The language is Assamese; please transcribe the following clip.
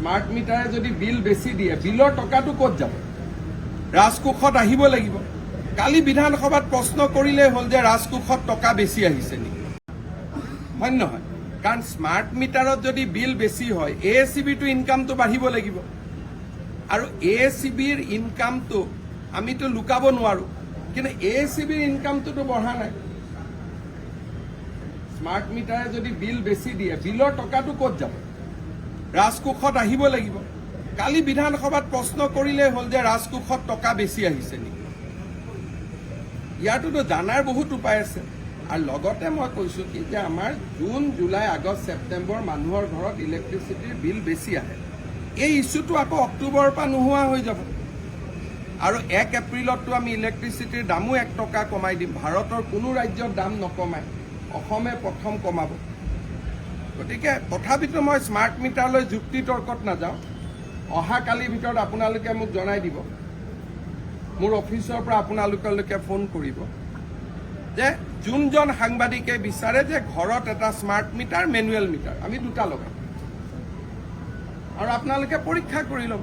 স্মাৰ্ট মিটাৰে যদি বিল বেছি দিয়ে বিলৰ টকাটো ক'ত যাব ৰাজকোষত আহিব লাগিব কালি বিধানসভাত প্ৰশ্ন কৰিলেই হ'ল যে ৰাজকোষত টকা বেছি আহিছে নেকি হয় নহয় কাৰণ স্মাৰ্ট মিটাৰত যদি বিল বেছি হয় AACBটো ইনকামটো বাঢ়িব লাগিব আৰু AACBৰ ইনকামটো আমিতো লুকাব নোৱাৰো কিন্তু AACBৰ ইনকামটোতো বঢ়া নাই স্মাৰ্ট মিটাৰে যদি বিল বেছি দিয়ে বিলৰ টকাটো ক'ত যাব ৰাজকোষত আহিব লাগিব কালি বিধানসভাত প্ৰশ্ন কৰিলেই হ'ল যে ৰাজকোষত টকা বেছি আহিছে নেকি ইয়াৰটোতো জানাৰ বহুত উপায় আছে আৰু লগতে মই কৈছোঁ কি যে আমাৰ জুন জুলাই আগষ্ট ছেপ্টেম্বৰ মানুহৰ ঘৰত ইলেক্ট্ৰিচিটিৰ বিল বেছি আহে এই ইছ্যুটো আকৌ অক্টোবৰৰ পৰা নোহোৱা হৈ যাব আৰু 1 এপ্ৰিলততো আমি ইলেক্ট্ৰিচিটিৰ দামো 1 টকা কমাই দিম ভাৰতৰ কোনো ৰাজ্যৰ দাম নকমায় অসমে প্ৰথম কমাব গতিকে তথাপিতো মই স্মাৰ্ট মিটাৰলৈ যুক্তি তৰ্কত নাযাওঁ অহাকালিৰ ভিতৰত আপোনালোকে মোক জনাই দিব মোৰ অফিচৰ পৰা আপোনালোকলৈকে ফোন কৰিব যে যোনজন সাংবাদিকে বিচাৰে যে ঘৰত এটা স্মাৰ্ট মিটাৰ মেনুৱেল মিটাৰ আমি দুটা লগাম আৰু আপোনালোকে পৰীক্ষা কৰি ল'ব